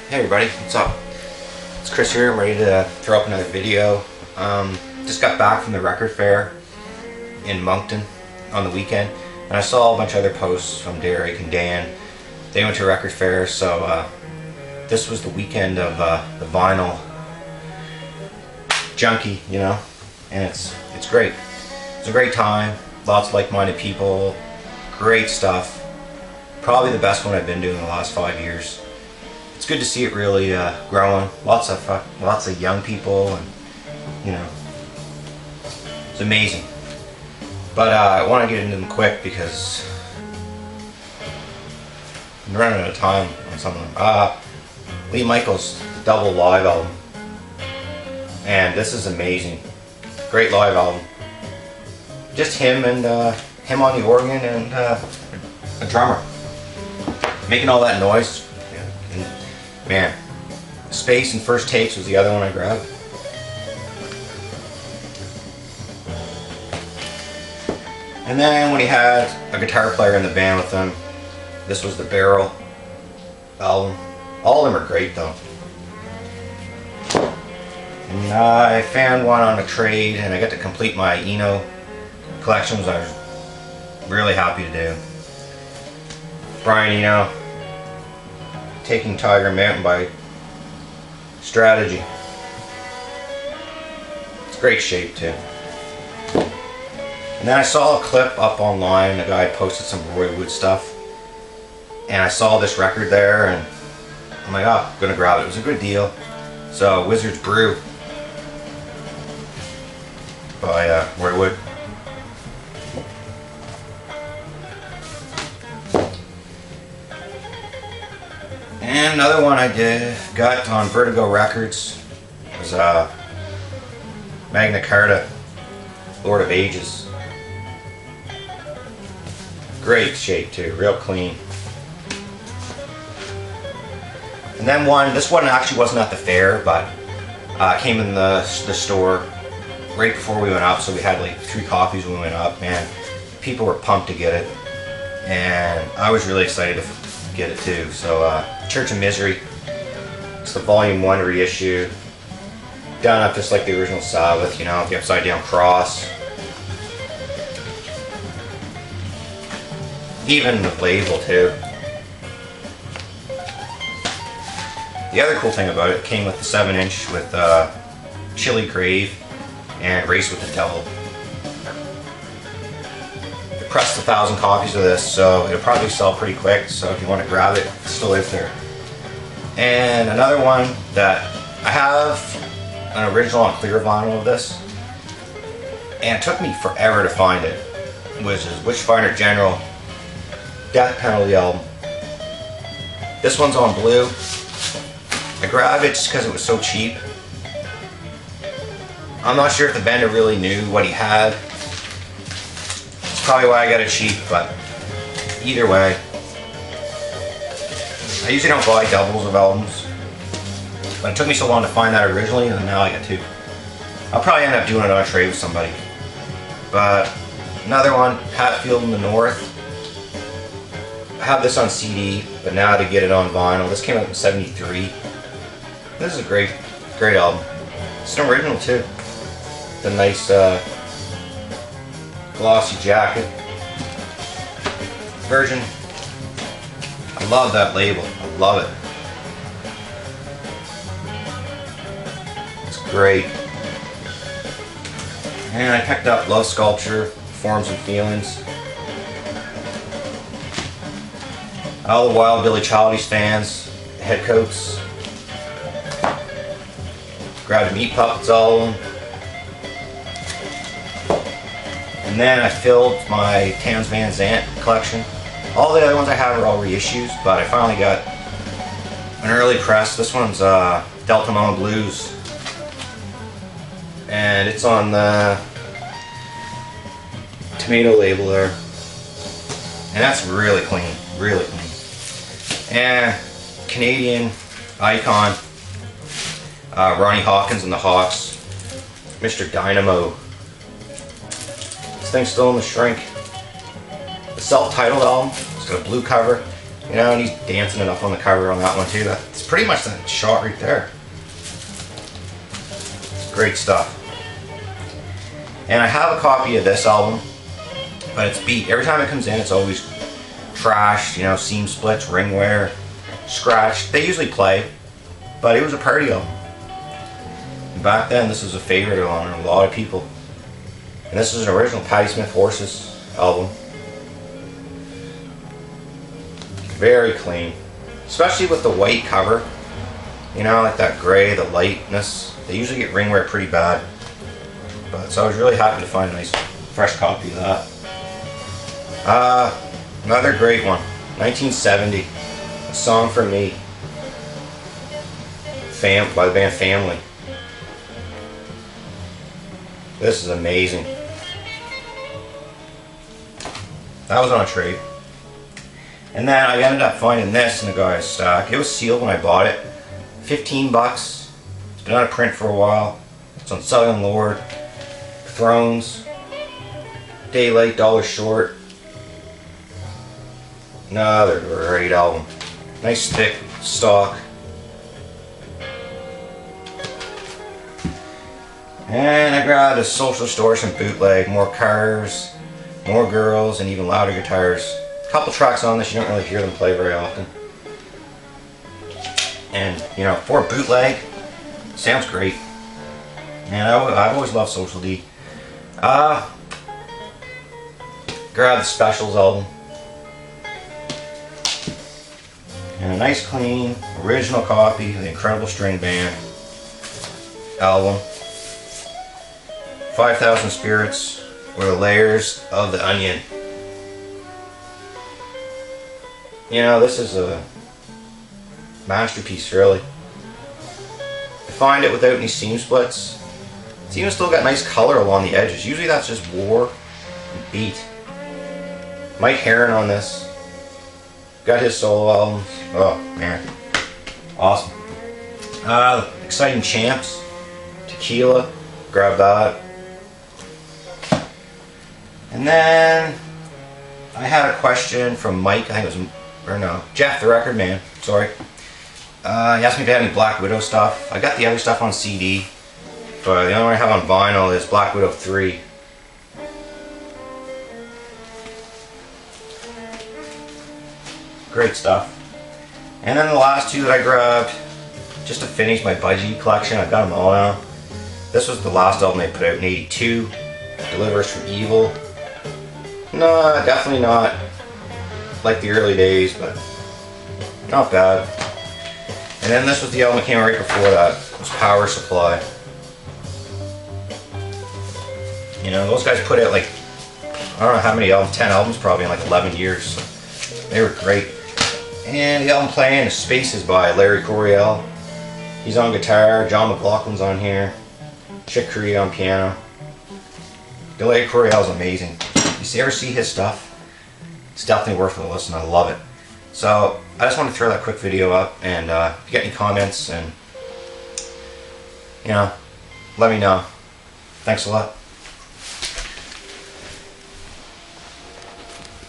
Hey everybody, what's up? It's Chris here. I'm ready to throw up another video. Just got back from the record fair in Moncton on the weekend, and I saw a bunch of other posts from Derek and Dan. They went to a record fair, so this was the weekend of the vinyl junkie, you know, and it's great. It's a great time. Lots of like-minded people. Great stuff. Probably the best one I've been doing in the last 5 years. It's good to see it really growing. Lots of young people, and you know, it's amazing. But I want to get into them quick because I'm running out of time on some of them. Lee Michaels' double live album, and this is amazing. Great live album. Just him and him on the organ and a drummer making all that noise. And, man, Space and First Takes was the other one I grabbed. And then when he had a guitar player in the band with him, this was the Barrel album. All of them are great though. And I found one on a trade, and I got to complete my Eno collection, which I was really happy to do. Brian Eno, Taking Tiger Mountain by Strategy. It's great shape too. And then I saw a clip up online, a guy posted some Roy Wood stuff, and I saw this record there, and I'm like, oh, I'm gonna grab it. It was a good deal. So Wizard's Brew by Roy Wood. And another one I got on Vertigo Records was Magna Carta, Lord of Ages. Great shape too, real clean. And then this one actually wasn't at the fair, but came in the store right before we went up, so we had like 3 copies when we went up. Man, people were pumped to get it, and I was really excited to get it too. So Church of Misery, it's the volume 1 reissue, done up just like the original Sabbath, you know, the upside down cross. Even the label too. The other cool thing about it came with the 7-inch with Chilly Grave and Race with the Devil. I pressed 1,000 copies of this, so it'll probably sell pretty quick, so if you want to grab it, it still is there. And another one that I have an original on clear vinyl of this, and it took me forever to find it, which is Witchfinder General Death Penalty album. This one's on blue. I grabbed it just because it was so cheap. I'm not sure if the vendor really knew what he had. It's probably why I got it cheap, but either way. I usually don't buy doubles of albums, but it took me so long to find that originally, and now I got 2. I'll probably end up doing it on a trade with somebody. But another one, Hatfield in the North. I have this on CD, but now to get it on vinyl. This came out in '73. This is a great album. It's an original too. It's a nice glossy jacket version. I love that label. I love it. It's great. And I picked up Love Sculpture, Forms and Feelings. All the Wild Billy Childish fans, Headcoats. Grabbed Meat Puppets, all of them. And then I filled my Towns Van Zandt collection. All the other ones I have are all reissues, but I finally got an early press. This one's Delta Mama Blues. And it's on the tomato label there. And that's really clean, really clean. And Canadian icon, Ronnie Hawkins and the Hawks, Mr. Dynamo. This thing's still in the shrink. The self-titled album, it's got a blue cover, You know, and he's dancing it up on the cover on that one too. That's pretty much that shot right there. It's great stuff. And I have a copy of this album, but it's beat. Every time it comes in, it's always trashed, you know, seam splits, ring wear, scratched. They usually play, but it was a party album. And back then, this was a favorite on a lot of people. And this is an original Patti Smith Horses album. Very clean, especially with the white cover. You know, like that gray, the lightness. They usually get ring wear pretty bad. But so I was really happy to find a nice fresh copy of that. Another great one, 1970, A Song for Me, by the band Family. This is amazing. That was on a trade. And then I ended up finding this in the guy's stock. It was sealed when I bought it. 15 bucks. It's been out of print for a while. It's on Southern Lord, Thrones, Daylight, Dollar Short. Another great album. Nice thick stock. And I grabbed a Social Distortion bootleg. More cars, more girls, and even louder guitars. A couple tracks on this, you don't really hear them play very often. And, you know, for a bootleg, sounds great. And I've always loved Social D. Grab the Specials album. And a nice clean, original copy of the Incredible String Band album. 5,000 Spirits, or the Layers of the Onion. You know, this is a masterpiece, really. I find it without any seam splits. It's even still got nice color along the edges. Usually that's just wore and beat. Mike Herron on this. Got his solo albums. Oh, man. Awesome. Exciting Champs. Tequila. Grab that. And then I had a question from Mike. I think it was, or no, Jeff, the record man. Sorry. He asked me if I had any Black Widow stuff. I got the other stuff on CD, but the only one I have on vinyl is Black Widow 3. Great stuff. And then the last two that I grabbed, just to finish my Budgie collection. I've got them all now. This was the last album they put out in '82. Deliver Us From Evil. No, definitely not like the early days, but not bad. And then this was the album that came right before that. It was Power Supply. You know, those guys put out like, I don't know how many albums, 10 albums probably in like 11 years. So they were great. And the album playing is Spaces by Larry Coryell. He's on guitar, John McLaughlin's on here, Chick Corea on piano. Larry Coryell's amazing. If you ever see his stuff, it's definitely worth a listen. I love it. So I just want to throw that quick video up, and if you get any comments, and you know, let me know. Thanks a lot.